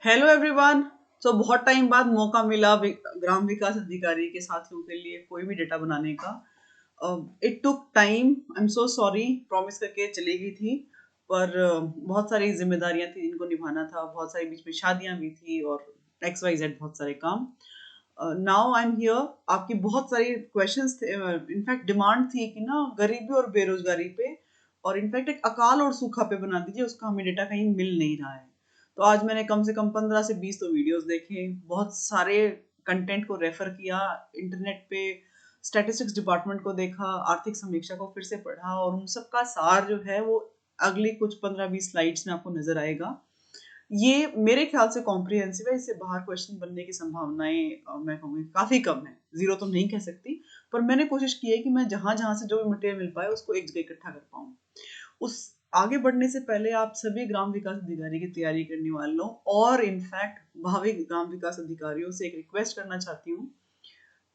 Hello everyone. बहुत time बाद मौका मिला ग्राम विकास अधिकारी के साथियों के लिए कोई भी डेटा बनाने का। It took time, I am so sorry. Promise करके चली गई थी पर बहुत सारी जिम्मेदारियां थी जिनको निभाना था, बहुत सारी बीच में शादियां भी थी और XYZ बहुत सारे काम। Now I am here. आपकी बहुत सारी क्वेश्चंस थे, इनफैक्ट डिमांड थी कि ना गरीबी और बेरोजगारी पे और इनफैक्ट एक अकाल और सूखा पे बना दीजिए, उसका हमें डेटा कहीं मिल नहीं रहा है। तो आज मैंने कम से कम 15 से 20 तो वीडियोस देखे, बहुत सारे कंटेंट को रेफर किया इंटरनेट पे, स्टैटिस्टिक्स डिपार्टमेंट को देखा, आर्थिक समीक्षा को फिर से पढ़ा और उन सब का सार जो है वो अगली कुछ 15-20 स्लाइड्स में आपको नजर आएगा। ये मेरे ख्याल से कॉम्प्रिहेंसिव है, इससे बाहर क्वेश्चन बनने की संभावनाएं मैं कहूँगी काफी कम है, जीरो तो नहीं कह सकती। पर मैंने कोशिश की है कि मैं जहां जहां से जो भी मटेरियल मिल पाए उसको एक जगह इकट्ठा कर पाऊँ। उस आगे बढ़ने से पहले आप सभी ग्राम विकास अधिकारी की तैयारी करने वालों और इनफैक्ट भावी ग्राम विकास अधिकारियों से एक रिक्वेस्ट करना चाहती हूँ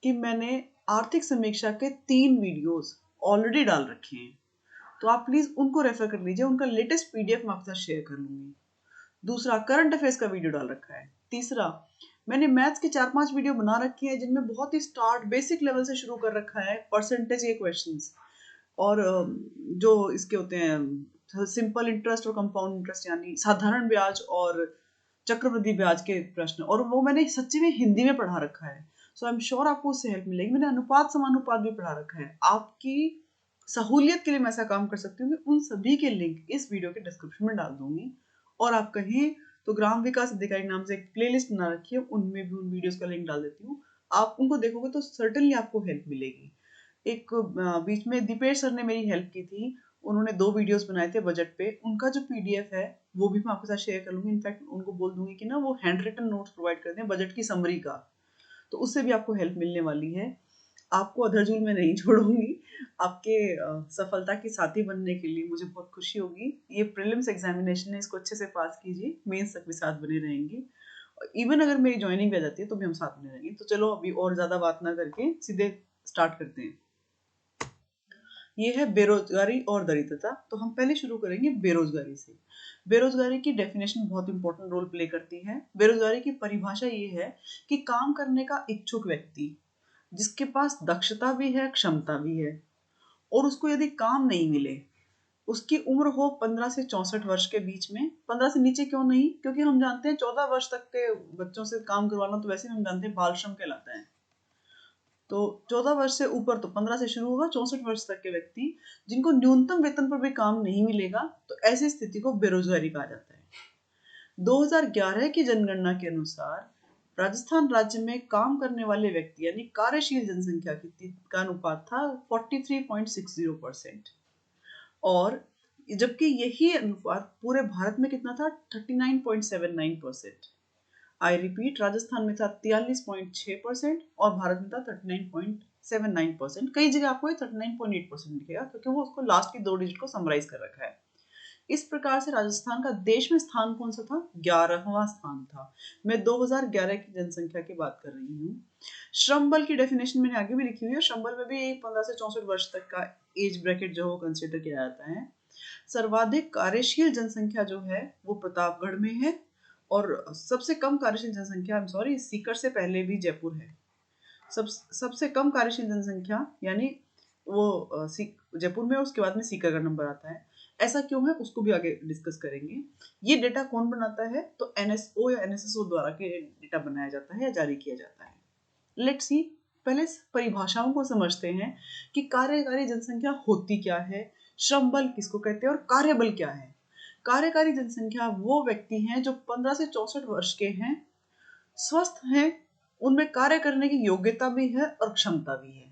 कि मैंने आर्थिक समीक्षा के 3 वीडियोस ऑलरेडी डाल रखे हैं, तो आप प्लीज उनको रेफर कर लीजिए। उनका लेटेस्ट PDF मैं आपके साथ शेयर कर लूंगी। दूसरा, करंट अफेयर्स का वीडियो डाल रखा है। तीसरा, मैंने मैथ्स के 4-5 वीडियो बना रखे हैं जिनमें बहुत ही स्टार्ट बेसिक लेवल से शुरू कर रखा है, परसेंटेज के क्वेश्चंस और जो इसके होते हैं सिंपल इंटरेस्ट और कंपाउंड इंटरेस्ट यानी साधारण ब्याज और चक्रवृद्धि ब्याज के प्रश्न, और वो मैंने सच्ची में हिंदी में पढ़ा रखा है। सो आई एम श्योर आपको उससे हेल्प मिलेगी। मैंने अनुपात समानुपात भी पढ़ा रखा है। आपकी सहूलियत के लिए मैं ऐसा काम कर सकती हूँ कि उन सभी के लिंक इस वीडियो के डिस्क्रिप्शन में डाल दूंगी, और आप कहें तो ग्राम विकास अधिकारी नाम से एक प्लेलिस्ट बना रखी है, उनमें भी उन वीडियोस का लिंक डाल देती हूँ। आप उनको देखोगे तो सर्टेनली आपको हेल्प मिलेगी। एक बीच में दीपेश सर ने मेरी हेल्प की थी, उन्होंने 2 वीडियोस बनाए थे बजट पे, उनका जो PDF है वो भी मैं आपके साथ शेयर कर लूंगी। इनफैक्ट उनको बोल दूंगी कि ना वो हैंड रिटन नोट्स प्रोवाइड कर दें बजट की समरी का, तो उससे भी आपको हेल्प मिलने वाली है। आपको अधरजूल में नहीं छोड़ूंगी। आपके सफलता की साथी बनने के लिए मुझे बहुत खुशी होगी। ये प्रीलिम्स एग्जामिनेशन है, इसको अच्छे से पास कीजिए, मेंस तक भी साथ बने रहेंगे। इवन अगर मेरी ज्वाइनिंग भी आ जाती है तो भी हम साथ बने रहेंगे। तो चलो अभी और ज्यादा बात ना करके सीधे स्टार्ट करते हैं। ये है बेरोजगारी और दरिद्रता। तो हम पहले शुरू करेंगे बेरोजगारी से। बेरोजगारी की डेफिनेशन बहुत इंपॉर्टेंट रोल प्ले करती है। बेरोजगारी की परिभाषा ये है कि काम करने का इच्छुक व्यक्ति जिसके पास दक्षता भी है, क्षमता भी है, और उसको यदि काम नहीं मिले, उसकी उम्र हो 15 से 64 वर्ष के बीच में। 15 से नीचे क्यों नहीं, क्योंकि हम जानते हैं 14 वर्ष तक के बच्चों से काम करवाना तो वैसे हम जानते हैं बाल श्रम कहलाता है। तो 14 वर्ष से ऊपर तो 15 से शुरू होगा, 64 वर्ष तक के व्यक्ति जिनको न्यूनतम वेतन पर भी काम नहीं मिलेगा, तो ऐसी स्थिति को बेरोजगारी कहा जाता है। 2011 की जनगणना के अनुसार राजस्थान राज्य में काम करने वाले व्यक्ति यानी कार्यशील जनसंख्या का अनुपात था 43.60%, और जबकि यही अनुपात पूरे भारत में कितना था, 39.79%। आई रिपीट, राजस्थान में था 43.6% और भारत में था 39.79%। कई जगह आपको 39.8% दिखेगा क्योंकि वो उसको लास्ट की 2 डिजिट को समराइज कर रखा है। इस प्रकार से राजस्थान का देश में स्थान कौन सा था, 11वां स्थान था। मैं 2011 की जनसंख्या की बात कर रही हूँ। श्रम बल की डेफिनेशन मैंने आगे भी लिखी हुई है। श्रम बल में भी 15 से 64 वर्ष तक का एज ब्रैकेट जो कंसिडर किया जाता है। सर्वाधिक कार्यशील जनसंख्या जो है वो प्रतापगढ़ में है, और सबसे कम कार्यशील जनसंख्या, आई एम सॉरी, सीकर से पहले भी जयपुर है। सबसे कम कार्यशील जनसंख्या यानी वो जयपुर में, उसके बाद में सीकर का नंबर आता है। ऐसा क्यों है उसको भी आगे डिस्कस करेंगे। ये डेटा कौन बनाता है, तो NSO या NSSO द्वारा के डेटा बनाया जाता है या जारी किया जाता है। लेट्स सी, पहले परिभाषाओं को समझते हैं कि कार्यकारी जनसंख्या होती क्या है, श्रम बल किसको कहते हैं और कार्यबल क्या है। कार्यकारी जनसंख्या वो व्यक्ति हैं जो 15 से 64 वर्ष के हैं, स्वस्थ हैं, उनमें कार्य करने की योग्यता भी है और क्षमता भी है।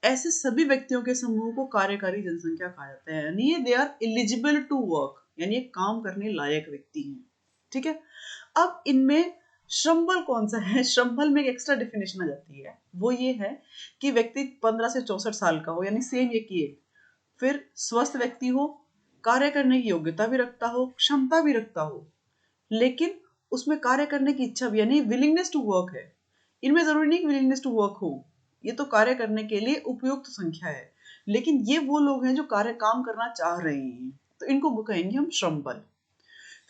ऐसे सभी व्यक्तियों के समूह को कार्यकारी जनसंख्या कहा जाता है, यानी they are eligible to work, यानी काम करने लायक व्यक्ति हैं। ठीक है। अब इनमें श्रम बल कौन सा है, श्रम बल में एक एक्स्ट्रा डेफिनेशन आ जाती है। वो ये है कि व्यक्ति 15 से 64 साल का हो, यानी सेम ये किए, फिर स्वस्थ व्यक्ति हो, कार्य करने की योग्यता भी रखता हो, क्षमता भी रखता हो, लेकिन उसमें कार्य करने की इच्छा भी, यानी विलिंगनेस टू वर्क है। इनमें जरूरी नहीं कि विलिंगनेस टू वर्क हो, ये तो कार्य करने के लिए उपयुक्त संख्या है, लेकिन ये वो लोग हैं जो काम करना चाह रहे हैं, तो इनको कहेंगे हम श्रम बल।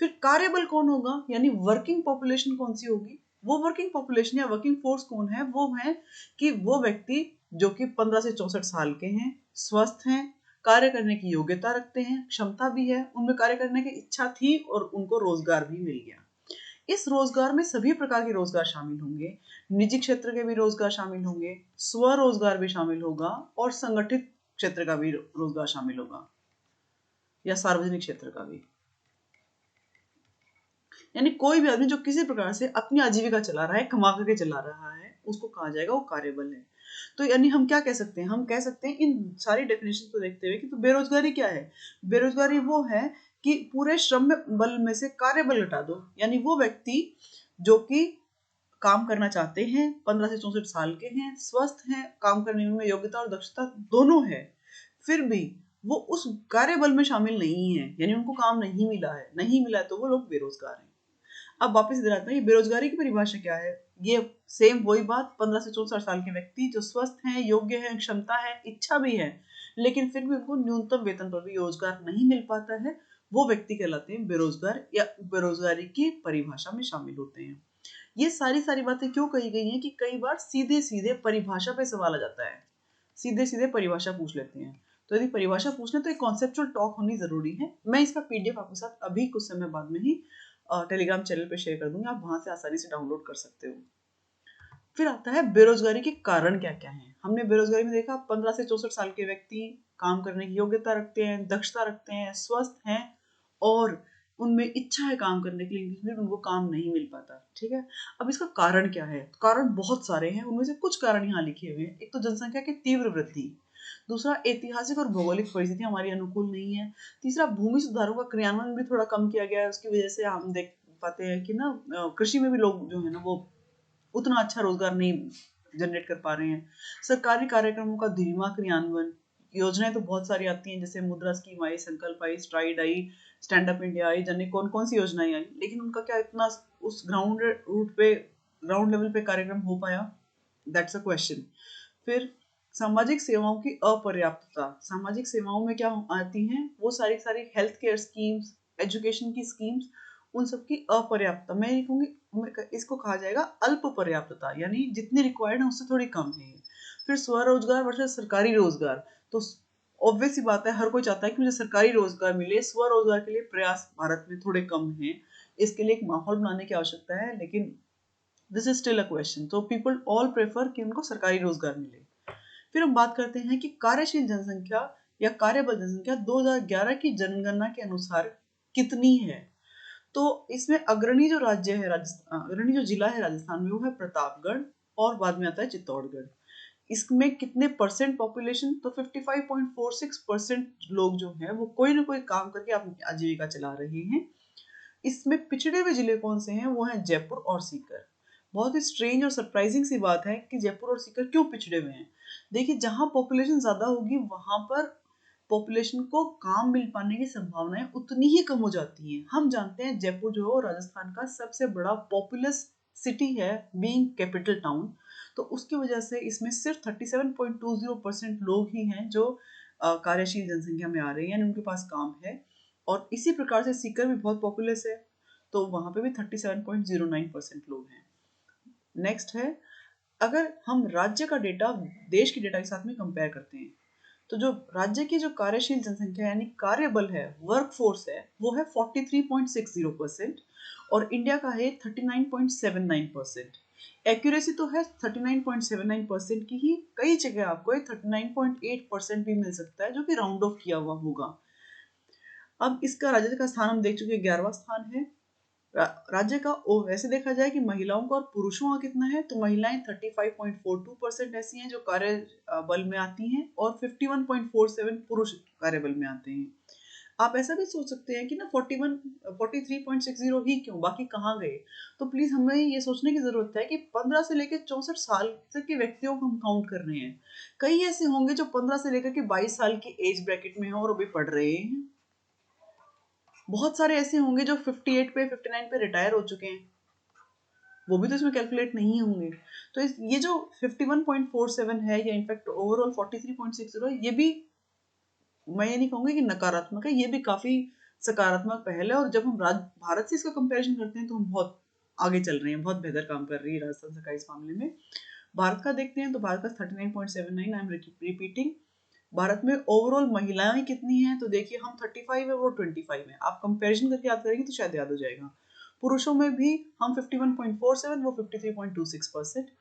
फिर कार्यबल कौन होगा, यानी वर्किंग पॉपुलेशन कौन सी होगी। वो वर्किंग पॉपुलेशन या वर्किंग फोर्स कौन है, वो है कि वो व्यक्ति जो कि 15 से 64 साल के हैं, स्वस्थ हैं, कार्य करने की योग्यता रखते हैं, क्षमता भी है, उनमें कार्य करने की इच्छा थी और उनको रोजगार भी मिल गया। इस रोजगार में सभी प्रकार के रोजगार शामिल होंगे, निजी क्षेत्र के भी रोजगार शामिल होंगे, स्वरोजगार भी शामिल होगा और संगठित क्षेत्र का भी रोजगार शामिल होगा या सार्वजनिक क्षेत्र का भी। यानी कोई भी आदमी जो किसी प्रकार से अपनी आजीविका चला रहा है, कमा करके चला रहा है, उसको कहा जाएगा वो कार्यबल है। तो यानी हम क्या कह सकते हैं, हम कह सकते हैं इन सारी डेफिनेशन को देखते हुए कि तो बेरोजगारी क्या है। बेरोजगारी वो है कि पूरे श्रम बल में से कार्यबल हटा दो, यानी वो व्यक्ति जो कि काम करना चाहते हैं, 15 से 64 साल के हैं, स्वस्थ हैं, काम करने में योग्यता और दक्षता दोनों है, फिर भी वो उस कार्यबल में शामिल नहीं है, यानी उनको काम नहीं मिला है, नहीं मिला है, तो वो लोग बेरोजगार हैं। अब वापस इधर आता है, बेरोजगारी की परिभाषा क्या है। ये सेम वही बात, 15 से 64 साल के व्यक्ति जो स्वस्थ हैं, योग्य हैं, क्षमता है, इच्छा भी है, लेकिन फिर भी उनको न्यूनतम वेतन पर भी रोजगार नहीं मिल पाता है, वो व्यक्ति कहलाते हैं बेरोजगार या बेरोजगारी की परिभाषा में शामिल होते हैं। ये सारी बातें क्यों कही गई हैं कि कई बार सीधे सीधे परिभाषा पे सवाल आ जाता है, सीधे सीधे परिभाषा पूछ लेते हैं। तो यदि परिभाषा पूछने तो एक कॉन्सेप्चुअल टॉक होनी जरूरी है। मैं इसका पीडीएफ आपके साथ अभी कुछ समय बाद में ही टेलीग्राम चैनल पे शेयर कर दूंगी, आप वहां से आसानी से डाउनलोड कर सकते हो। फिर आता है बेरोजगारी के कारण क्या क्या है। हमने बेरोजगारी में देखा 15 से 64 साल के व्यक्ति काम करने की योग्यता रखते हैं, दक्षता रखते हैं, स्वस्थ हैं और उनमें इच्छा है काम करने के लिए, लेकिन उनको काम नहीं मिल पाता। ठीक है, अब इसका कारण क्या है। कारण बहुत सारे हैं, उनमें से कुछ कारण यहाँ लिखे हुए हैं। एक तो जनसंख्या की तीव्र वृद्धि, दूसरा ऐतिहासिक और भौगोलिक परिस्थिति हमारी अनुकूल नहीं है, तीसरा भूमि सुधारों का क्रियान्वयन भी थोड़ा कम किया गया है, उसकी वजह से हम देख पाते हैं कि ना कृषि में भी लोग जो है ना वो उतना अच्छा रोजगार नहीं जनरेट कर पा रहे हैं। सरकारी कार्यक्रमों का धीमा क्रियान्वयन, योजनाएं तो बहुत सारी आती हैं, जैसे मुद्रा scheme I, Sankalp I, stride I, stand up India I, जाने कौन कौन सी योजनाएं आई, लेकिन उनका क्या इतना उस ग्राउंड रूट पे, ग्राउंड लेवल पे कार्यक्रम हो पाया, दैट्स अ क्वेश्चन। फिर सामाजिक सेवाओं की अपर्याप्तता, सामाजिक सेवाओं में क्या आती हैं, वो सारी सारी हेल्थ केयर स्कीम्स, एजुकेशन की स्कीम्स, उन सब की अपर्याप्तता, मैं ये कहूँगी इसको कहा जाएगा अल्प पर्याप्तता, यानी जितनी रिक्वायर्ड है उससे थोड़ी कम है। फिर स्वरोजगार वर्सेस सरकारी रोजगार, तो ऑब्वियस सी बात है, हर कोई चाहता है कि मुझे सरकारी रोजगार मिले, स्वरोजगार के लिए प्रयास भारत में थोड़े कम हैं, इसके लिए एक माहौल बनाने की आवश्यकता है, लेकिन this is still a question. तो पीपल ऑल प्रेफर कि उनको सरकारी रोजगार मिले। फिर हम बात करते हैं कि कार्यशील जनसंख्या या कार्यबल जनसंख्या 2011 की जनगणना के अनुसार कितनी है। तो इसमें अग्रणी जो राज्य है राजस्थान, अग्रणी जो जिला है राजस्थान में, वो है प्रतापगढ़ और बाद में आता है चित्तौड़गढ़। इसमें कितने परसेंट पॉपुलेशन, तो 55.46% लोग जो हैं वो कोई ना कोई काम करके अपनी आजीविका चला रहे हैं। इसमें पिछड़े हुए जिले कौन से हैं, वो हैं जयपुर और सीकर। बहुत ही स्ट्रेंज और सरप्राइजिंग सी बात है कि जयपुर और सीकर क्यों पिछड़े हुए हैं। देखिए, जहां पॉपुलेशन ज्यादा होगी वहां पर पॉपुलेशन को काम मिल पाने की संभावनाएं उतनी ही कम हो जाती हैं। हम जानते हैं जयपुर जो है राजस्थान का सबसे बड़ा पॉपुलस सिटी है, बीइंग कैपिटल टाउन, तो उसकी वजह से इसमें सिर्फ 37.20% लोग ही हैं जो कार्यशील जनसंख्या में आ रहे हैं, यानी उनके पास काम है। और इसी प्रकार से सीकर भी बहुत पॉपुलस है, तो वहां पे भी 37.09% लोग हैं। नेक्स्ट है, अगर हम राज्य का डेटा देश के डेटा के साथ में कंपेयर करते हैं, तो जो राज्य की जो कार्यशील जनसंख्या यानी कार्यबल है, वर्क फोर्स है, वो है 43.60% और इंडिया का है 39.79%। एक्यूरेसी तो है 39.79% की ही, कई जगह आपको 39.8% भी मिल सकता है जो कि राउंड ऑफ किया हुआ होगा। अब इसका राज्य का स्थान हम देख चुके हैं, 11वां स्थान है। राज्य का वैसे देखा जाए कि महिलाओं का और पुरुषों का कितना है, तो महिलाएं 35.42% ऐसी हैं जो कार्य बल में आती हैं और 51.47 पुरुष कार्य बल में आते हैं। आप ऐसा भी सोच सकते हैं कि ना 43.60 ही क्यों, बाकी कहाँ गए। तो प्लीज हमें ये सोचने की जरूरत है कि 15 से लेकर 64 साल तक के व्यक्तियों को हम काउंट कर रहे हैं। कई ऐसे होंगे जो 15 से लेकर के 22 साल की एज ब्रैकेट में हैं और अभी पढ़ रहे हैं। बहुत सारे ऐसे होंगे जो 58 पे 59 पे रिटायर हो चुके हैं, वो भी तो इसमें कैलकुलेट नहीं होंगे। तो ये जो 51.47 है या इनफैक्ट ओवरऑल 43.60 है, ये भी मैं ये नहीं कहूंगी कि नकारात्मक है, ये भी काफी सकारात्मक पहल है। और जब हम भारत से इसका कंपैरिजन करते हैं तो हम बहुत आगे चल रहे हैं, बहुत बेहतर काम कर रही है राजस्थान सरकार इस मामले में। भारत का देखते हैं तो भारत का 39.79, आई एम रिपीटिंग। भारत में ओवरऑल महिलाएं कितनी हैं तो देखिए, हम 35 है, वो 25 है। आप कंपैरिजन करके याद करेंगे तो शायद याद हो जाएगा। पुरुषों में भी हम 51.47, वो 53.26%।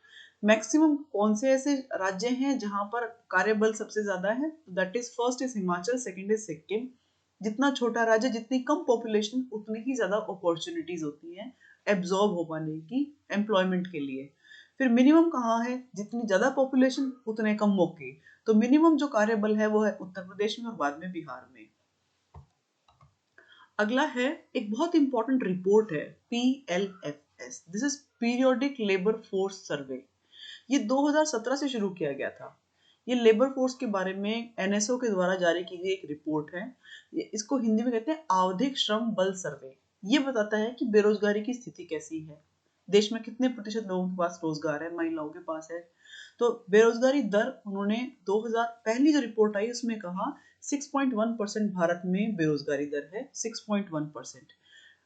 मैक्सिमम कौन से ऐसे राज्य हैं जहां पर कार्यबल सबसे ज्यादा है? That is, first is Himachal, second is Sikkim. जितना छोटा राज्य, जितनी कम पॉपुलेशन, उतनी ही ज्यादा अपॉर्चुनिटीज होती हैं एब्जॉर्ब हो पाने की, एम्प्लॉयमेंट के लिए। फिर मिनिमम कहाँ है? जितनी ज्यादा पॉपुलेशन उतने कम मौके। तो मिनिमम जो कार्यबल है वो है उत्तर प्रदेश में और बाद में बिहार में। अगला है, एक बहुत इंपॉर्टेंट रिपोर्ट है, PLFS, this is periodic labour force survey. ये 2017 से शुरू किया गया था। ये लेबर फोर्स के बारे में NSO के द्वारा जारी की गई एक रिपोर्ट है। इसको हिंदी में कहते हैं आवधिक श्रम बल सर्वे। ये बताता है कि बेरोजगारी की स्थिति कैसी है, देश में कितने प्रतिशत लोगों के पास रोजगार है, महिलाओं के पास है। तो बेरोजगारी दर उन्होंने 2000 पहली जो रिपोर्ट आई उसमें कहा 6.1% भारत में बेरोजगारी दर है, 6.1%।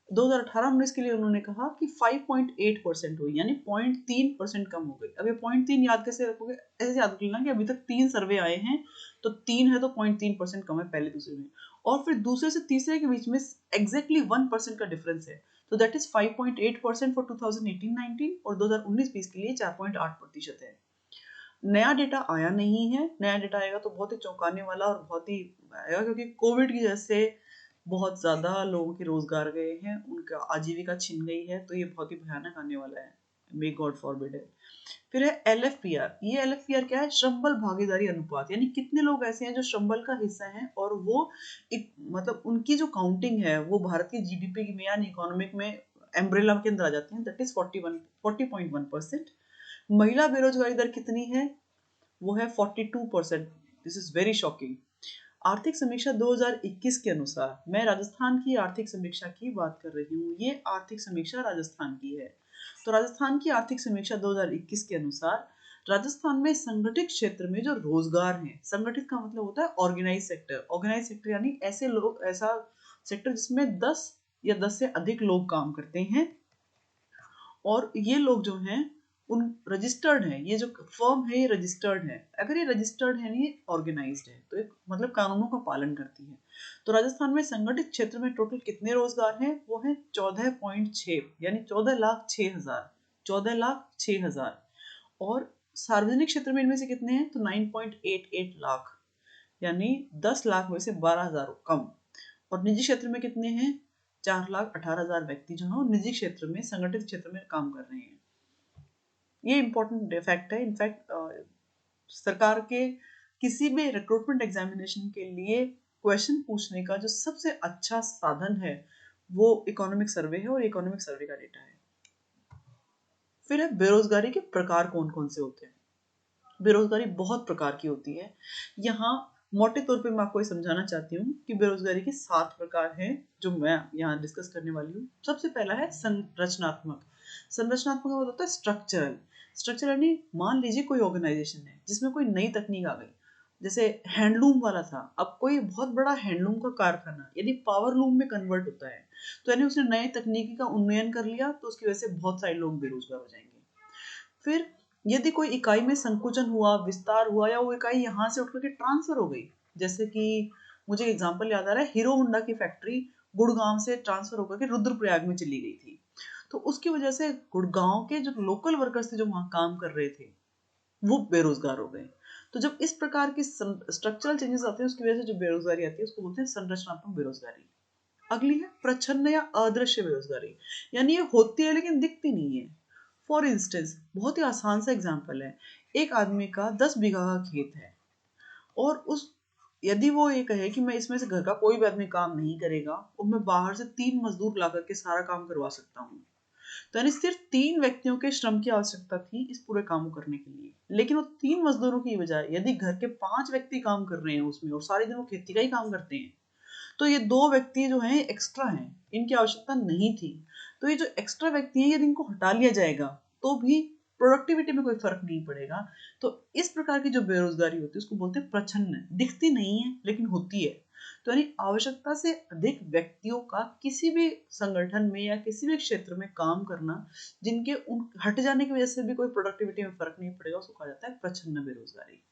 2018-19 के लिए उन्होंने कहा कि 5.8% हुई, यानी 0.3% कम हो गई। अब ये 0.3 याद कैसे रखोगे? ऐसे याद रखना कि अभी तक 3 सर्वे आए हैं, तो 3 है तो 0.3% कम है पहले दूसरे में, और फिर दूसरे से तीसरे के बीच में एग्जैक्टली 1% का डिफरेंस है। तो दैट इज 5.8% फॉर 2018-19, और 2019-20 के लिए 4.8% है। नया डेटा आया नहीं है, नया डेटा आएगा तो बहुत ही चौंकाने वाला और बहुत ही आएगा, क्योंकि कोविड की वजह से बहुत ज्यादा लोगों के रोजगार गए हैं, उनका आजीविका छिन गई है, तो ये बहुत ही भयानक आने वाला है, मे गॉड फॉरबिड है। फिर है LFPR। ये LFPR क्या है? श्रम बल भागीदारी अनुपात, यानी कितने लोग ऐसे हैं जो श्रम बल का हिस्सा हैं, और वो एक मतलब उनकी जो काउंटिंग है वो भारत की GDP में यानी इकोनॉमिक में एम्ब्रेला के अंदर आ जाते हैं। That is 40.1%। महिला बेरोजगारी दर कितनी है? वो है 42%। This is very shocking. आर्थिक समीक्षा 2021 के अनुसार, मैं राजस्थान की आर्थिक समीक्षा की बात कर रही हूँ, ये आर्थिक समीक्षा राजस्थान की है। तो राजस्थान की आर्थिक समीक्षा 2021 के अनुसार राजस्थान में संगठित क्षेत्र में जो रोजगार है, संगठित का मतलब होता है ऑर्गेनाइज सेक्टर। ऑर्गेनाइज सेक्टर यानी ऐसे लोग, ऐसा सेक्टर जिसमें 10 या 10 से अधिक लोग काम करते हैं, और ये लोग जो हैं उन रजिस्टर्ड हैं। ये जो फर्म है ये रजिस्टर्ड है। अगर ये रजिस्टर्ड है, ये ऑर्गेनाइज्ड है, तो एक मतलब कानूनों का पालन करती है। तो राजस्थान में संगठित क्षेत्र में टोटल कितने रोजगार हैं? वो है 14.6, यानी 14,06,000, 14,06,000। और सार्वजनिक क्षेत्र में इनमें से कितने हैं? तो 9.88 लाख, यानी 10 लाख में से 12,000 कम। और निजी क्षेत्र में कितने हैं? 4,18,000 व्यक्ति जो है निजी क्षेत्र में, संगठित क्षेत्र में काम कर रहे हैं। ये इंपॉर्टेंट फैक्ट है। इनफैक्ट सरकार के किसी भी रिक्रूटमेंट एग्जामिनेशन के लिए क्वेश्चन पूछने का जो सबसे अच्छा साधन है वो इकोनॉमिक सर्वे है, और इकोनॉमिक सर्वे का डेटा है। फिर है बेरोजगारी के प्रकार कौन कौन से होते हैं। बेरोजगारी बहुत प्रकार की होती है। यहाँ मोटे तौर पे मैं आपको ये समझाना चाहती हूँ कि बेरोजगारी के 7 प्रकार हैं जो मैं यहाँ डिस्कस करने वाली हूँ। सबसे पहला है संरचनात्मक। संरचनात्मक मतलब होता है स्ट्रक्चरल। स्ट्रक्चर यानी मान लीजिए कोई ऑर्गेनाइजेशन है जिसमें कोई नई तकनीक आ गई, जैसे हैंडलूम वाला था, अब कोई बहुत बड़ा हैंडलूम का कारखाना यदि पावर लूम में कन्वर्ट होता है, तो यानी उसने नए तकनीकी का उन्नयन कर लिया, तो उसकी वजह से बहुत सारे लोग बेरोजगार हो जाएंगे। फिर यदि कोई इकाई में संकुचन हुआ, विस्तार हुआ, या वो इकाई यहाँ से उठ करके ट्रांसफर हो गई, जैसे कि मुझे एग्जांपल याद आ रहा है, हीरो होंडा की फैक्ट्री गुड़गांव से ट्रांसफर होकर के रुद्रप्रयाग में चली गई थी, तो उसकी वजह से गुड़गांव के जो लोकल वर्कर्स थे जो वहां काम कर रहे थे वो बेरोजगार हो गए। तो जब इस प्रकार की स्ट्रक्चरल चेंजेस आते हैं उसकी वजह से जो बेरोजगारी आती है उसको बोलते हैं संरचनात्मक बेरोजगारी। अगली है प्रच्छन्न या अदृश्य बेरोजगारी, यानी ये होती है लेकिन दिखती नहीं है। फॉर इंस्टेंस, बहुत ही आसान सा एग्जांपल है, एक आदमी का 10 बीघा का खेत है, और उस यदि वो ये कहे कि मैं इसमें से घर का कोई भी आदमी काम नहीं करेगा और मैं बाहर से 3 मजदूर ला करके सारा काम करवा सकता हूँ, तो यानी सिर्फ 3 व्यक्तियों के श्रम की आवश्यकता थी इस पूरे काम को करने के लिए। लेकिन वो 3 मजदूरों की बजाय यदि घर के 5 व्यक्ति काम कर रहे हैं उसमें, और सारे दिन वो खेती का ही काम करते हैं, तो ये 2 व्यक्ति जो हैं एक्स्ट्रा हैं, इनकी आवश्यकता नहीं थी। तो ये जो एक्स्ट्रा व्यक्ति हैं यदि इनको हटा लिया जाएगा तो भी प्रोडक्टिविटी में कोई फर्क नहीं पड़ेगा। तो इस प्रकार की जो बेरोजगारी होती है उसको बोलते हैं प्रच्छन्न, दिखती नहीं है लेकिन होती है। तो यानी आवश्यकता से अधिक व्यक्तियों का किसी भी संगठन में या किसी भी क्षेत्र में काम करना, जिनके उन हट जाने की वजह से भी कोई प्रोडक्टिविटी में फर्क नहीं पड़ेगा, उसको कहा जाता है प्रच्छन्न बेरोजगारी।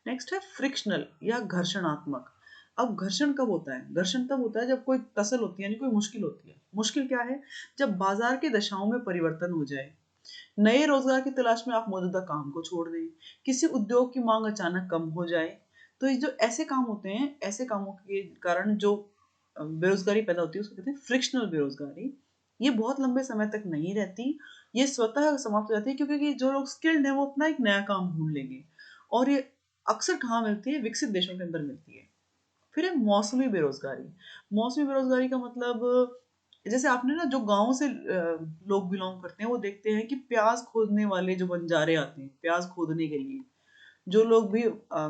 नेक्स्ट है फ्रिक्शनल या घर्षणात्मक। अब घर्षण कब होता है? घर्षण तब होता है जब कोई टसल होती है, यानी कोई मुश्किल होती है। मुश्किल क्या है? जब बाजार की दशाओं में परिवर्तन हो जाए, नए रोजगार की तलाश में आप मौजूदा काम को छोड़ दें, किसी उद्योग की मांग अचानक कम हो जाए। तो ये जो ऐसे काम होते हैं, ऐसे कामों के कारण जो बेरोजगारी पैदा होती है, उसको कहते हैं फ्रिक्शनल बेरोजगारी। ये बहुत लंबे समय तक नहीं रहती, ये स्वतः समाप्त हो जाती है, क्योंकि जो लोग स्किल्ड हैं वो अपना एक नया काम ढूंढ लेंगे। और ये अक्सर कहाँ मिलती है? विकसित देशों के अंदर मिलती है। फिर है मौसमी बेरोजगारी। मौसमी बेरोजगारी का मतलब, जैसे आपने ना जो गांव से लोग बिलोंग करते हैं, वो देखते हैं कि प्याज खोदने वाले जो बंजारे आते हैं प्याज खोदने के लिए, जो लोग भी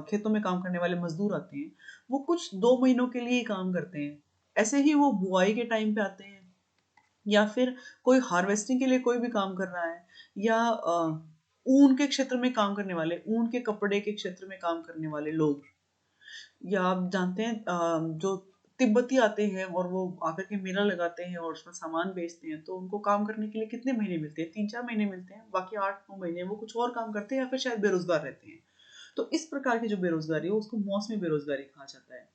खेतों में काम करने वाले मजदूर आते हैं, वो कुछ 2 महीनों के लिए ही काम करते हैं। ऐसे ही वो बुआई के टाइम पे आते हैं, या फिर कोई हार्वेस्टिंग के लिए कोई भी काम कर रहा है, या ऊन के क्षेत्र में काम करने वाले, ऊन के कपड़े के क्षेत्र में काम करने वाले लोग, या आप जानते हैं जो तिब्बती आते हैं और वो आकर के मेला लगाते हैं और उसमें सामान बेचते हैं, तो उनको काम करने के लिए कितने महीने मिलते हैं? 3-4 महीने मिलते हैं, बाकी 8-9 महीने वो कुछ और काम करते हैं या फिर शायद बेरोजगार रहते हैं। तो इस प्रकार की जो बेरोजगारी है उसको मौसमी बेरोजगारी कहा जाता है।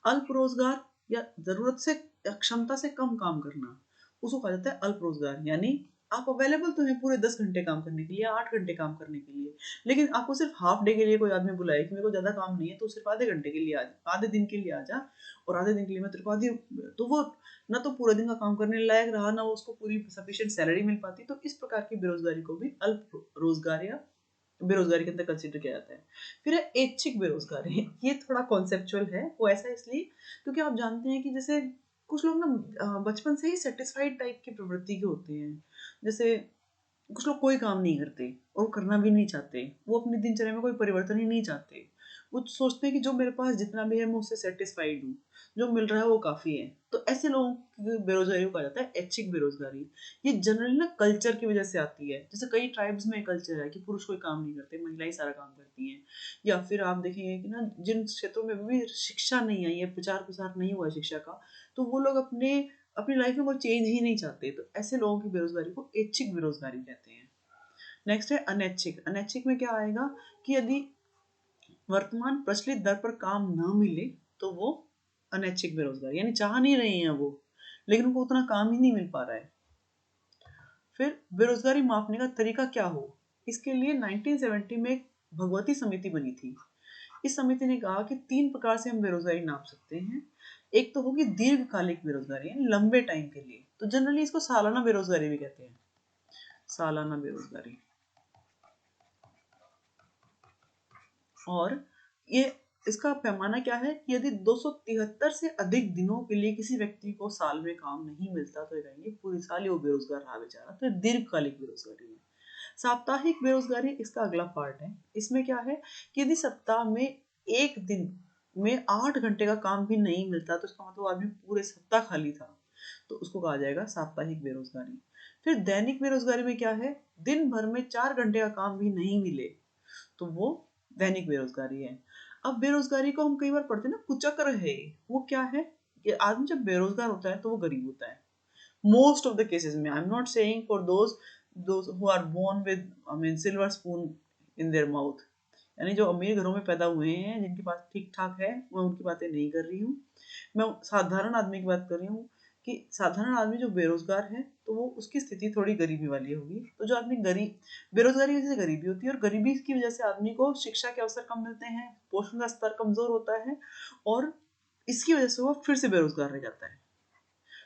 अल्प रोजगार या जरूरत से या क्षमता से कम काम करना, उसको कहा जाता है अल्प रोजगार। यानी आप अवेलेबल तो हैं पूरे 10 घंटे काम करने के लिए, 8 घंटे काम करने के लिए, लेकिन आपको सिर्फ हाफ डे के लिए कोई आदमी बुलाए कि मेरे को ज्यादा काम नहीं है, तो सिर्फ आधे घंटे के लिए आ जा, आधे दिन के लिए आ जा, और आधे दिन के लिए मैं तेरे को आधी, तो वो ना तो पूरे दिन का काम करने लायक रहा, ना वो उसको पूरी सफिशिएंट सैलरी मिल पाती। तो इस प्रकार की बेरोजगारी को भी अल्प रोजगार या बेरोजगारी के अंदर कंसिडर किया जाता है। फिर है ऐच्छिक बेरोजगारी। ये थोड़ा कॉन्सेप्चुअल है, वो ऐसा इसलिए क्योंकि आप जानते हैं कि जैसे कुछ लोग ना बचपन से ही सेटिस्फाइड टाइप की प्रवृत्ति के होते हैं। जैसे कुछ लोग कोई काम नहीं करते और करना भी नहीं चाहते, वो अपनी दिनचर्या में कोई परिवर्तन ही नहीं चाहते। वो सोचते हैं कि जो मेरे पास जितना भी है मैं उससे सेटिस्फाइड हूँ, जो मिल रहा है वो काफी है। तो ऐसे लोगों की बेरोजगारी को कहा जाता है ऐच्छिक बेरोजगारी। ये जनरली ना कल्चर की वजह से आती है। जैसे कई ट्राइब्स में कल्चर है कि पुरुष कोई काम नहीं करते, महिलाएं सारा काम करती हैं। या फिर आप देखेंगे कि ना जिन क्षेत्रों में भी शिक्षा नहीं आई है, प्रचार प्रसार नहीं हुआ है शिक्षा का, तो वो लोग अपने अपनी लाइफ में कोई चेंज ही नहीं चाहते। तो ऐसे लोगों की बेरोजगारी को ऐच्छिक बेरोजगारी कहते हैं। नेक्स्ट है अनैच्छिक। अनैच्छिक में क्या आएगा कि यदि वर्तमान प्रचलित दर पर काम न मिले, तो वो अनैच्छिक बेरोजगारी, यानी चाह नहीं रहे हैं वो, लेकिन उनको उतना काम ही नहीं मिल पा रहा है। फिर बेरोजगारी मापने का तरीका क्या हो? इसके लिए 1970 में एक भगवती समिति बनी थी। इस समिति ने कहा कि 3 प्रकार से हम बेरोजगारी नाप सकते हैं। एक तो होगी दीर्घकालिक बेरोजगारी, यानी लंबे टाइम के लिए, तो जनरली इसको सालाना बेरोजगारी भी कहते हैं। सालाना बेरोजगारी। और ये इसका पैमाना क्या है कि यदि 273 से अधिक दिनों के लिए किसी व्यक्ति को साल में काम नहीं मिलता, तो ये कहेंगे पूरी साल ही वो बेरोजगार रहा बेचारा। तो दीर्घकालिक बेरोजगारी है। साप्ताहिक बेरोजगारी इसका अगला पार्ट है। इसमें क्या है कि यदि सप्ताह में एक दिन में 8 घंटे का काम भी नहीं मिलता, तो इसका मतलब आदमी पूरे सप्ताह खाली था, तो उसको कहा जाएगा साप्ताहिक बेरोजगारी। फिर दैनिक बेरोजगारी में क्या है? दिन भर में 4 घंटे का काम भी नहीं मिले, तो वो दैनिक बेरोजगारी है। अब बेरोजगारी को हम कई बार पढ़ते हैं ना, कुचक्र है। वो क्या है कि आदमी जब बेरोजगार होता है तो वो गरीब होता है। मोस्ट ऑफ द केसेस में, I am not saying for those who are born with I mean silver spoon in their mouth, यानी जो अमीर घरों में पैदा हुए हैं, जिनके पास ठीक ठाक है, मैं उनकी बातें नहीं कर रही हूँ। मैं साधारण आदमी की बात कर रही हूँ कि साधारण आदमी जो बेरोजगार है, तो वो उसकी स्थिति थोड़ी गरीबी वाली होगी। तो जो आदमी गरीब, बेरोजगारी की वजह से गरीबी होती है, और गरीबी की वजह से आदमी को शिक्षा के अवसर कम मिलते हैं, पोषण का स्तर कमजोर होता है, और इसकी वजह से वो फिर से बेरोजगार रह जाता है।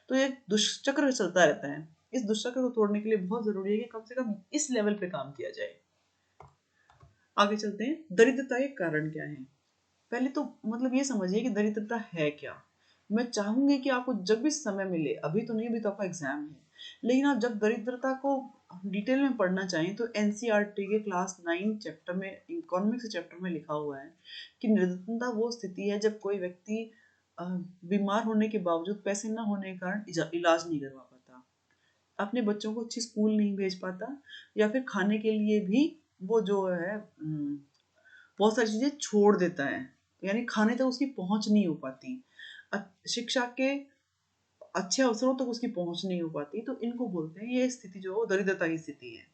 तो ये दुष्चक्र चलता रहता है। इस दुष्चक्र को तोड़ने के लिए बहुत जरूरी है कि कम से कम इस लेवल पे काम किया जाए। आगे चलते हैं, दरिद्रता के कारण क्या है। पहले तो मतलब ये समझिए कि दरिद्रता है क्या। मैं चाहूंगी कि आपको जब भी समय मिले, अभी तो नहीं, अभी तो आपका एग्जाम है, लेकिन आप जब दरिद्रता को डिटेल में पढ़ना चाहें, तो एनसीईआरटी के क्लास 9 चैप्टर में, इकोनॉमिक्स चैप्टर में लिखा हुआ है कि दरिद्रता वो स्थिति है जब कोई व्यक्ति बीमार होने के बावजूद पैसे न होने के कारण इलाज नहीं करवा पाता, अपने बच्चों को अच्छी स्कूल नहीं भेज पाता, या फिर खाने के लिए भी वो जो है बहुत सारी चीजें छोड़ देता है, यानी खाने तक उसकी पहुंच नहीं हो पाती। शिक्षा के अच्छे अवसरों तक उसकी पहुंच नहीं हो पाती, तो इनको बोलते हैं ये स्थिति जो दरिद्रता की स्थिति है।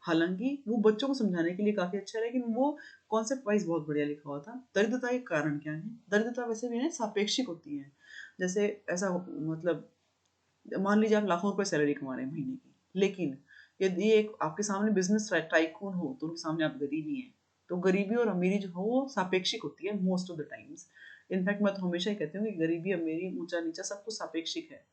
हालांकि वो बच्चों को समझाने के लिए काफी अच्छा है, लेकिन वो कॉन्सेप्ट वाइज बहुत बढ़िया लिखा हुआ था। दरिद्रता के कारण क्या है? दरिद्रता वैसे भी है सापेक्षिक होती है। जैसे ऐसा मतलब मान लीजिए आप लाखों रुपए सैलरी कमा रहे हैं महीने की, लेकिन यदि एक आपके सामने बिजनेस टाइकून हो तो उनके सामने आप गरीबी हैं, तो गरीबी और अमीरी जो हो वो सापेक्षिक होती है most of the times. In fact मैं तो हमेशा ही कहती हूँ कि गरीबी अमीरी ऊंचा नीचा सब कुछ सापेक्षिक है।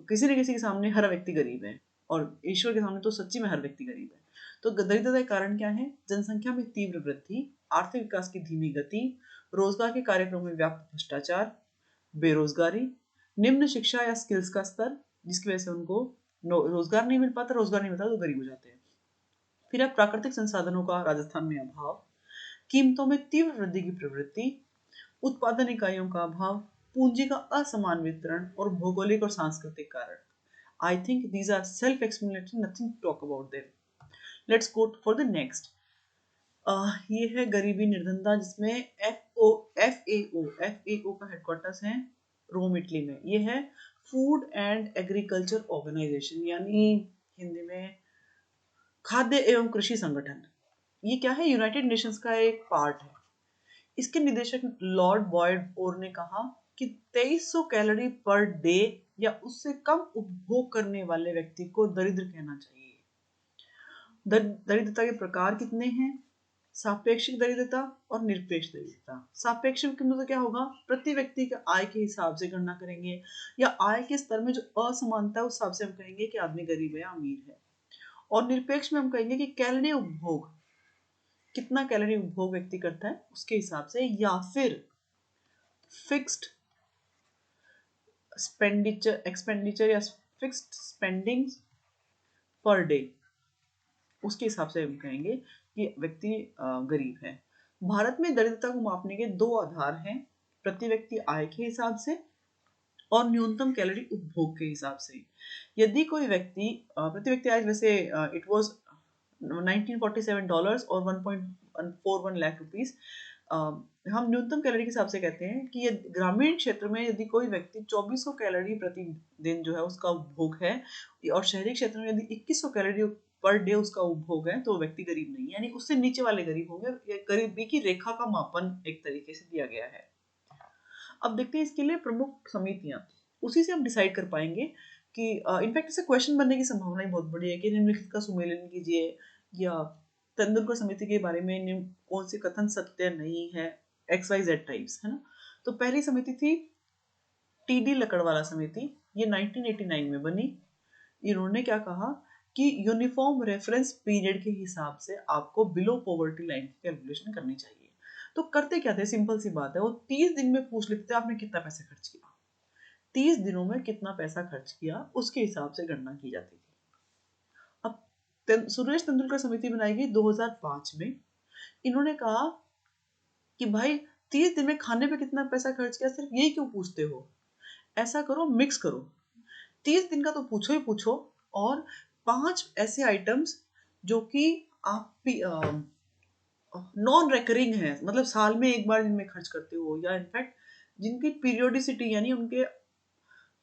किसी न किसी के सामने हर व्यक्ति गरीब है, और ईश्वर के सामने तो सच्ची में हर व्यक्ति गरीब है। तो दरिद्रता के कारण क्या है? जनसंख्या में तीव्र वृद्धि, आर्थिक विकास की धीमी गति, रोजगार के कार्यक्रमों में व्यापक भ्रष्टाचार, बेरोजगारी, निम्न शिक्षा या स्किल्स का स्तर, जिसकी वजह से उनको रोजगार नहीं मिल पाता, रोजगार नहीं मिलता तो गरीब हो जाते हैं। फिर है प्राकृतिक संसाधनों का राजस्थान में अभाव, कीमतों में तीव्र वृद्धि की प्रवृत्ति, उत्पादन इकाइयों का अभाव, पूंजी का असमान वितरण और भौगोलिक और सांस्कृतिक कारण। I think these are self-explanatory, nothing to talk about them. Let's go for the next. ये है गरीबी निर्धनता, जिसमें एफ ए ओ का हेडक्वार्टर्स है रोम इटली में। ये है फूड एंड एग्रीकल्चर ऑर्गेनाइजेशन, यानी हिंदी में खाद्य एवं कृषि संगठन। ये क्या है? यूनाइटेड नेशंस का एक पार्ट है। इसके निदेशक लॉर्ड बॉयड ओर ने कहा कि 2300 कैलोरी पर डे या उससे कम उपभोग करने वाले व्यक्ति को दरिद्र कहना चाहिए। दरिद्रता के प्रकार कितने हैं? सापेक्षिक दरिद्रता और निरपेक्ष दरिद्रता। सापेक्षिक में तो क्या होगा? प्रति व्यक्ति के आय के हिसाब से गणना करेंगे, या आय के स्तर में जो असमानता है उस हिसाब से हम कहेंगे कि आदमी गरीब है या अमीर है। और निरपेक्ष में हम कहेंगे कि कैलोरी उपभोग, कितना कैलोरी उपभोग व्यक्ति करता है उसके हिसाब से, या फिर फिक्स्ड एक्सपेंडिचर या फिक्स्ड स्पेंडिंग पर डे, उसके हिसाब से हम कहेंगे कि व्यक्ति गरीब है। भारत में दरिद्रता को मापने के दो आधार हैं, प्रति व्यक्ति आय के हिसाब से और न्यूनतम कैलोरी उपभोग के हिसाब से। यदि कोई व्यक्ति प्रति व्यक्ति आय, वैसे इट वाज $1947 और 1.41 लाख रुपीस। हम न्यूनतम कैलोरी के हिसाब से कहते हैं कि ग्रामीण क्षेत्र में यदि कोई व्यक्ति 2400 कैलोरी प्रतिदिन जो है उसका उपभोग है, और शहरी क्षेत्र में यदि 2100 कैलोरी पर डे उसका उपभोग है, तो व्यक्ति गरीब नहीं, यानी उससे नीचे वाले गरीब होंगे। गरीबी की रेखा का मापन एक तरीके से दिया गया है। अब देखते हैं इसके लिए प्रमुख समितियां, उसी से हम डिसाइड कर पाएंगे कि इनफैक्ट इसे क्वेश्चन बनने की संभावना ही बहुत बड़ी है कि निम्नलिखित का सुमेलन कीजिए, या तेंदुलकर समिति के बारे में कौन से कथन सत्य नहीं है, XYZ टाइप्स, है ना। तो पहली समिति थी TD लकड़वाला समिति, ये 1989 में बनी। इन्होंने क्या कहा कि यूनिफॉर्म रेफरेंस पीरियड के हिसाब से आपको बिलो पॉवर्टी लाइन की कैलकुलेशन करनी चाहिए। तो करते क्या थे? सिंपल सी बात है, वो 30 दिन में पूछ लेते थे आपने कितना पैसा खर्च किया, 30 दिनों में कितना पैसा खर्च किया, उसके हिसाब से गणना की जाती थी। अब सुरेश तेंदुलकर समिति बनाई गई 2005 में। इन्होंने कहा कि भाई 30 दिन में खाने पे कितना पैसा खर्च किया, सिर्फ यही क्यों पूछते हो? ऐसा करो, मिक्स करो, 30 दिन का तो पूछो ही पूछो, और 5 ऐसे आइटम्स जो कि आप नॉन रेकरिंग है, मतलब साल में एक बार जिनमें खर्च करते हो, या इनफैक्ट जिनकी पीरियोडिसिटी यानी उनके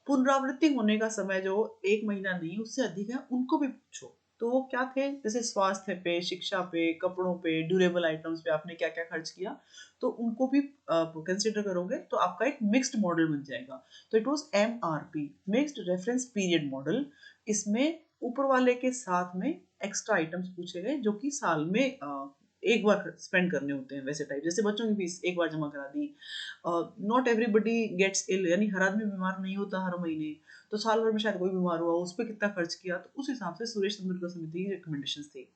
पुनरावृत्ति होने का समय जो 1 महीना नहीं उससे अधिक है, उनको भी पूछो। तो वो क्या थे? जैसे स्वास्थ्य पे, शिक्षा पे, कपड़ों पे, ड्यूरेबल आइटम्स पे आपने क्या क्या खर्च किया, तो उनको भी कंसिडर करोगे तो आपका एक मिक्स्ड मॉडल बन जाएगा। तो it was MRP, mixed reference period model. इसमें ऊपर वाले के साथ में एक्स्ट्रा आइटम्स पूछे गए जो कि साल में एक बार स्पेंड करने होते हैं, वैसे टाइप। जैसे बच्चों की फीस एक बार जमा करा दी, नॉट एवरीबडी गेट्स इल, यानी हर आदमी बीमार नहीं होता हर महीने, तो साल भर में शायद कोई बीमार हुआ, उस पर कितना खर्च किया, तो उस हिसाब से सुरेश तेंदुलकर समिति की रिकमेंडेशन थी।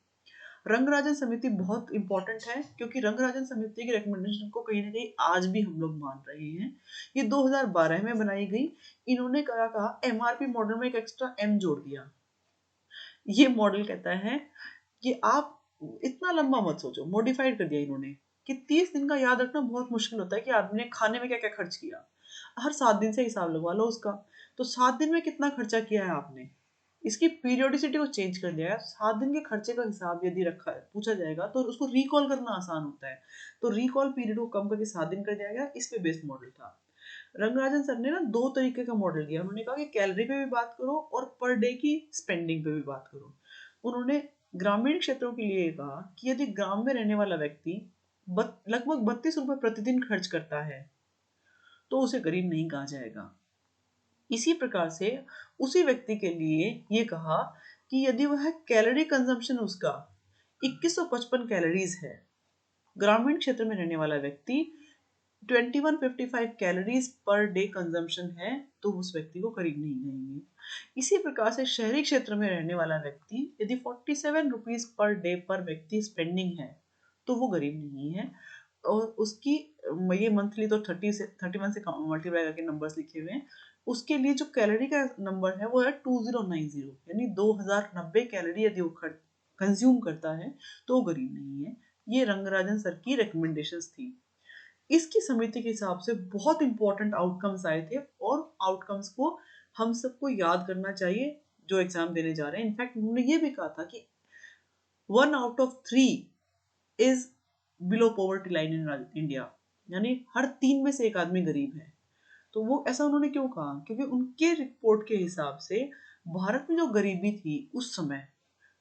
रंगराजन समिति बहुत इंपॉर्टेंट है, क्योंकि रंगराजन समिति की रिकमेंडेशन को कहीं ना कहीं आज भी हम लोग मान रहे हैं। ये 2012 में बनाई गई। इन्होंने क्या कहा? MRP मॉडल में एक एक्स्ट्रा M जोड़ दिया। ये मॉडल कहता है कि आप इतना लंबा मत सोचो, मॉडिफाइड कर दिया इन्होंने कि 30 दिन का याद रखना बहुत मुश्किल होता है कि आदमी ने खाने में क्या क्या खर्च किया। हर 7 दिन से हिसाब लगवा लो उसका, तो 7 दिन में कितना खर्चा किया है आपने, इसकी पीरियोडिसिटी को चेंज कर दिया है। 7 दिन के खर्चे का हिसाब यदि रखा है, पूछा जाएगा, तो उसको रिकॉल करना आसान होता है, तो रिकॉल पीरियड को कम करके 7 दिन कर दिया गया। इस पे बेस्ड मॉडल था। रंगराजन सर ने ना दो तरीके का मॉडल दिया। उन्होंने कहा कि कैलोरी पे भी बात करो और पर डे की स्पेंडिंग पे भी बात करो। उन्होंने ग्रामीण क्षेत्रों के लिए कहा कि यदि ग्राम में रहने वाला व्यक्ति लगभग 32 रुपए प्रतिदिन खर्च करता है तो उसे गरीब नहीं कहा जाएगा। इसी प्रकार से उसी व्यक्ति के लिए ये कहा कि यदि वह कैलोरी कंजम्पशन उसका 2155 कैलोरीज है, ग्रामीण क्षेत्र में रहने वाला व्यक्ति 2155 कैलोरीज पर डे कंजम्पशन है, तो उस व्यक्ति को गरीब नहीं कहेंगे। इसी प्रकार से शहरी क्षेत्र में रहने वाला व्यक्ति यदि 47 रुपीज पर डे पर व्यक्ति स्पेंडिंग है तो वो गरीब नहीं है। और उसकी ये मंथली तो 30 से 31 से मल्टीप्लाई करके नंबर्स लिखे हुए हैं। उसके लिए जो कैलोरी का नंबर है वो है 2090, यानी 2090 कैलोरी यदि वो कंज्यूम करता है तो वो गरीब नहीं है। ये रंगराजन सर की रिकमेंडेशंस थी। इसकी समिति के हिसाब से बहुत इंपॉर्टेंट आउटकम्स आए थे और आउटकम्स को हम सबको याद करना चाहिए जो एग्जाम देने जा रहे हैं। इनफैक्ट उन्होंने ये भी कहा था कि 1 out of 3 is below poverty line in India, यानी हर 3 में से एक आदमी गरीब है। तो वो ऐसा उन्होंने क्यों कहा? क्योंकि उनके रिपोर्ट के हिसाब से भारत में जो गरीबी थी उस समय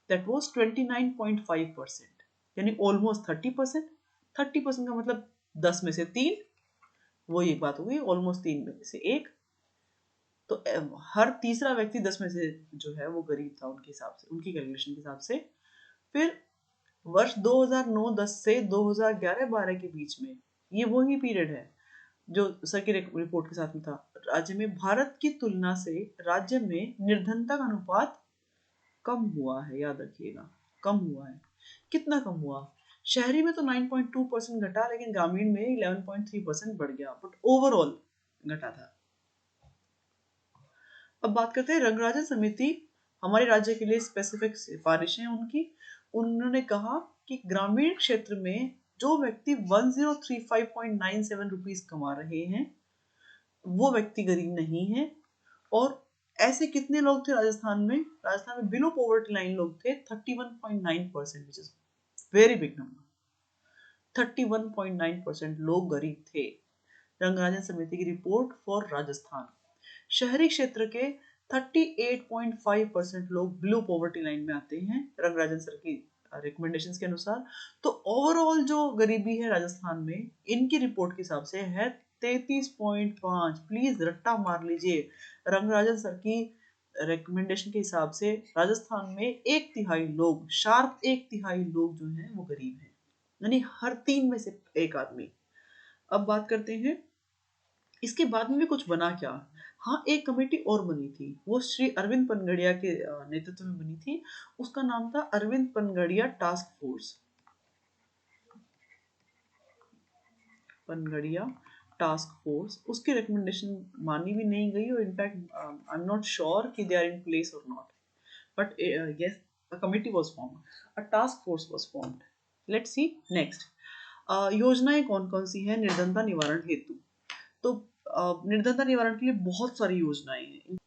दैट वाज 29.5%, यानी ऑलमोस्ट 30%। 30% का मतलब 10 में से 3, वो एक बात हो गई, ऑलमोस्ट 3 में से 1। तो हर तीसरा व्यक्ति 10 में से जो है वो गरीब था उनके हिसाब से, उनकी कैलकुलेशन के हिसाब से। फिर वर्ष 2009-10 से 2011-12 के बीच में, ये वही पीरियड है जो सर की रिपोर्ट के साथ में था, राज्य में भारत की तुलना से राज्य में निर्धनता का अनुपात कम हुआ है। याद रखिएगा, कम हुआ है। कितना कम हुआ? शहरी में तो 9.2% घटा, लेकिन ग्रामीण में 11.3% बढ़ गया, बट ओवरऑल घटा था। अब बात करते हैं रंगराजन समिति हमारे राज्य के लिए स्पेसिफिक सिफारिशें उनकी। उन्होंने कहा कि ग्रामीण क्षेत्र में जो व्यक्ति 1035.97 रुपीज कमा रहे हैं वो व्यक्ति गरीब नहीं है। और ऐसे कितने लोग थे राजस्थान में? राजस्थान में बिलो पॉवर्टी लाइन लोग थे 31.9%, which is very big number. 31.9% लोग गरीब थे। रंगराजन समिति की रिपोर्ट फॉर राजस्थान। शहरी क्षेत्र के 38.5% लोग बिलो पॉवर्टी लाइन में आते हैं रंगराजन सर की रिकमेंडेशंस के अनुसार। तो ओवरऑल जो गरीबी है राजस्थान में इनकी रिपोर्ट के हिसाब से है 33.5। प्लीज रट्टा मार लीजिए, रंगराजन सर की रिकमेंडेशन के हिसाब से राजस्थान में 1/3 लोग, शार्प 1/3 लोग जो हैं वो गरीब हैं, यानी हर 3 में से एक आदमी। अब बात करते हैं इसके बाद में भी कुछ बना क्या। हाँ, एक कमेटी और बनी थी, वो श्री अरविंद पनगड़िया के नेतृत्व में बनी थी। उसका नाम था Arvind Panagariya task force. Panagariya task force, उसकी रिकमेंडेशन मानी भी नहीं गई और in fact I am not sure कि दे आर इन प्लेस और not, but yes, a committee was formed, a task force was formed. Let's see next. योजनाएं कौन कौन सी हैं निर्धनता निवारण हेतु? तो निर्धनता निवारण के लिए बहुत सारी योजनाएं हैं।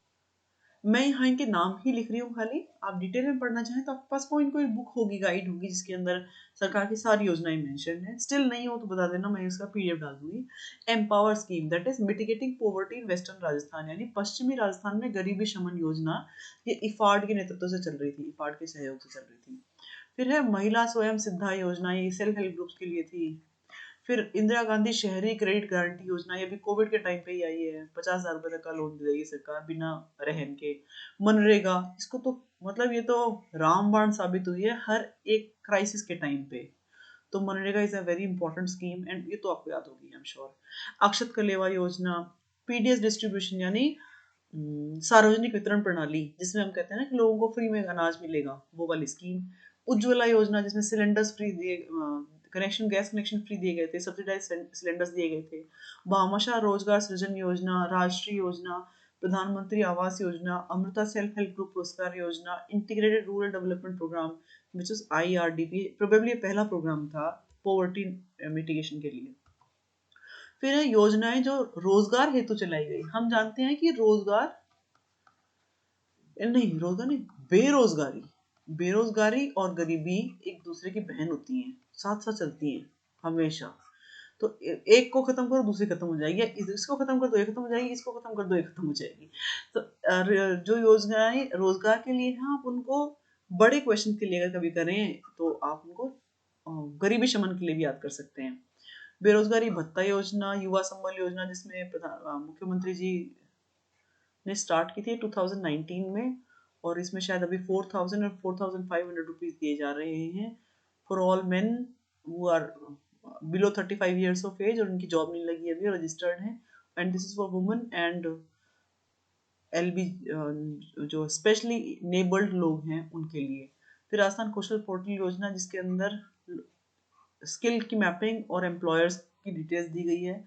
मैं यहाँ इनके नाम ही लिख रही हूँ खाली, आप डिटेल में पढ़ना चाहें तो आपके पास कोई ना कोई बुक होगी, गाइड होगी जिसके अंदर सरकार की सारी योजनाएं मेंशन है। स्टिल नहीं हो तो बता देना, मैं इसका पीडीएफ डाल दूंगी। Empower scheme, that is mitigating poverty in western Rajasthan, यानी पश्चिमी राजस्थान में गरीबी शमन योजना, ये इफाड के नेतृत्व से चल रही थी, इफाड के सहयोग से चल रही थी। फिर है महिला स्वयं सिद्धा योजना, ये सेल्फ हेल्प ग्रुप्स के लिए थी। फिर इंदिरा गांधी शहरी क्रेडिट गारंटी योजना, ये भी कोविड के टाइम पे ही आई है, 50,000 रुपए तक का लोन दे देगी सरकार बिना रहन के। मनरेगा, इसको तो मतलब ये तो रामबाण साबित हुई है हर एक क्राइसिस के टाइम पे। तो MNREGA is a very important scheme and ये तो आपको याद होगी आई एम श्योर। अक्षत कलेवा योजना, पीडीएस डिस्ट्रीब्यूशन यानी सार्वजनिक वितरण प्रणाली, जिसमें हम कहते हैं ना कि लोगों को फ्री में अनाज मिलेगा, वो वाली स्कीम। उज्ज्वला योजना, जिसमें सिलेंडर्स फ्री दिए, कनेक्शन, गैस कनेक्शन फ्री दिए गए थे, सब्सिडाइज सिलेंडर्स दिए गए थे। भामाशाह रोजगार सृजन योजना, राष्ट्रीय योजना, प्रधानमंत्री Awas Yojana, Amrita self help group पुरस्कार योजना, integrated rural development program which is IRDP, probably पहला प्रोग्राम था पॉवर्टी मिटिगेशन के लिए। फिर है योजनाएं जो रोजगार हेतु चलाई गई। हम जानते हैं कि रोजगार नहीं, बेरोजगारी, बेरोजगारी और गरीबी एक दूसरे की बहन होती हैं, साथ साथ चलती हैं हमेशा। तो एक को खत्म करो दूसरी खत्म हो जाएगी, इसको खत्म कर दो ये खत्म हो जाएगी, इसको खत्म कर दो ये खत्म हो जाएगी। तो जो योजनाएं रोजगार के लिए हैं आप उनको बड़े क्वेश्चन के लिए अगर कभी करें तो आप उनको गरीबी शमन के लिए भी याद कर सकते हैं। बेरोजगारी भत्ता योजना, युवा संबल योजना जिसमें मुख्यमंत्री जी ने स्टार्ट की थी 2019 में, और इसमें शायद अभी 4000 और 4500 रुपीज दिए जा रहे हैं for all men who are below 35 years of age और उनकी जॉब नहीं लगी अभी, रजिस्टर्ड है। And this is for women and एलबी जो स्पेशली नेबल्ड लोग हैं उनके लिए। फिर राजस्थान कौशल पोर्टल योजना जिसके अंदर स्किल की मैपिंग और एम्प्लॉयर्स की डिटेल्स दी गई है।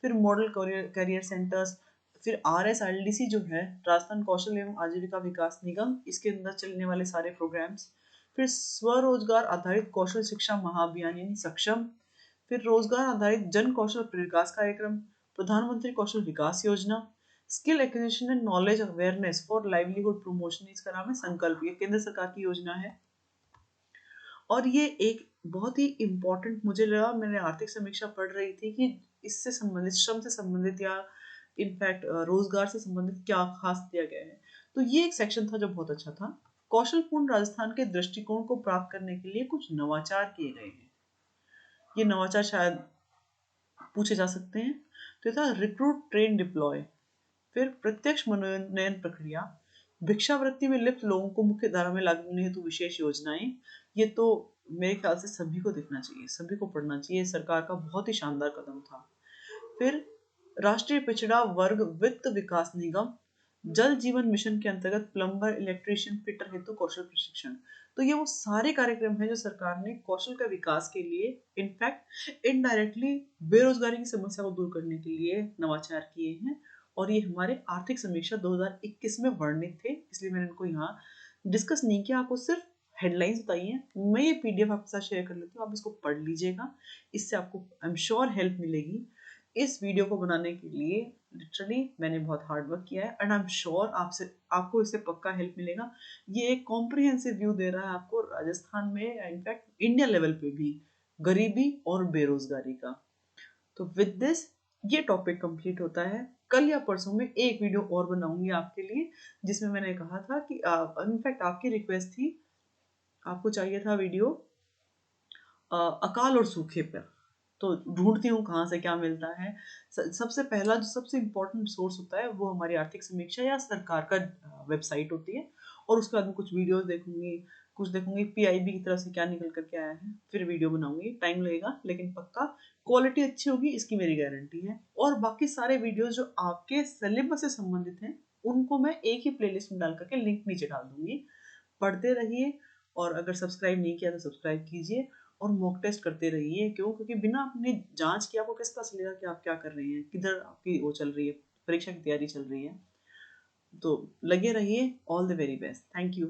फिर मॉडल करियर सेंटर्स, फिर RSLDC जो है राजस्थान कौशल एवं आजीविका विकास निगम, इसके अंदर चलने वाले सारे प्रोग्राम्स। फिर स्वरोजगार आधारित कौशल शिक्षा महाअभियान यानी सक्षम। फिर रोजगार आधारित जन कौशल विकास कार्यक्रम, प्रधानमंत्री कौशल विकास योजना, skill acquisition and knowledge awareness for livelihood promotion, इसका नाम है संकल्प, ये केंद्र सरकार की योजना है। और ये एक बहुत ही इम्पोर्टेंट मुझे लगा, मैंने आर्थिक समीक्षा पढ़ रही थी कि इससे संबंधित, श्रम से संबंधित या इनफैक्ट रोजगार से संबंधित क्या खास दिया गया है। तो ये एक सेक्शन था जो बहुत अच्छा था। कौशलपूर्ण राजस्थान के दृष्टिकोण को प्राप्त करने के लिए कुछ नवाचार किए गए हैं। ये नवाचार शायद पूछे जा सकते हैं। तो था रिक्रूट ट्रेन डिप्लॉय, फिर प्रत्यक्ष मनोनयन प्रक्रिया, भिक्षावृत्ति में लिप्त लोगों को मुख्य धारा में लागू करने हेतु विशेष योजनाएं। ये तो मेरे ख्याल से सभी को देखना चाहिए, सभी को पढ़ना चाहिए, सरकार का बहुत ही शानदार कदम था। फिर राष्ट्रीय पिछड़ा वर्ग वित्त विकास निगम, जल जीवन मिशन के अंतर्गत प्लम्बर, इलेक्ट्रीशियन, फिटर हेतु कौशल प्रशिक्षण। तो ये वो सारे कार्यक्रम हैं जो सरकार ने कौशल का विकास के लिए, इनफैक्ट इनडायरेक्टली बेरोजगारी की समस्या को दूर करने के लिए नवाचार किए हैं। और ये हमारे आर्थिक समीक्षा 2021 में वर्णित थे, इसलिए मैंने इनको यहाँ डिस्कस नहीं किया, आपको सिर्फ हेडलाइंस बताई हैं। मैं ये PDF आपके साथ शेयर कर लेती हूँ, आप इसको पढ़ लीजिएगा, इससे आपको आई एम श्योर हेल्प मिलेगी। इस वीडियो को बनाने के लिए लिटरली मैंने बहुत हार्ड वर्क किया है एंड आई एम श्योर आपको इससे पक्का हेल्प मिलेगा। ये एक कॉम्प्रिहेंसिव व्यू दे रहा है आपको राजस्थान में, इनफैक्ट इंडिया लेवल पे भी गरीबी और बेरोजगारी का। तो विद दिस ये टॉपिक कंप्लीट होता है। कल या परसों में एक वीडियो और बनाऊंगी आपके लिए, जिसमें मैंने कहा था कि इनफैक्ट आपकी रिक्वेस्ट थी, आपको चाहिए था वीडियो अकाल और सूखे पर। तो ढूंढती हूँ कहाँ से क्या मिलता है। सबसे पहला जो सबसे इम्पोर्टेंट सोर्स होता है वो हमारी आर्थिक समीक्षा या सरकार का वेबसाइट होती है, और उसके बाद में कुछ वीडियोस देखूंगी, कुछ देखूंगी PIB की तरफ से क्या निकल करके आया है, फिर वीडियो बनाऊंगी। टाइम लगेगा लेकिन पक्का क्वालिटी अच्छी होगी, इसकी मेरी गारंटी है। और बाकी सारे वीडियोस जो आपके सिलेबस से संबंधित हैं उनको मैं एक ही प्लेलिस्ट में डाल करके लिंक नीचे डाल दूंगी। पढ़ते रहिए, और अगर सब्सक्राइब नहीं किया तो सब्सक्राइब कीजिए, और मॉक टेस्ट करते रहिए। क्योंकि बिना अपनी जांच के आपको कैसे पता चलेगा कि आप क्या कर रहे हैं, किधर आपकी वो चल रही है, परीक्षा की तैयारी चल रही है। तो लगे रहिए। All the very best. Thank you.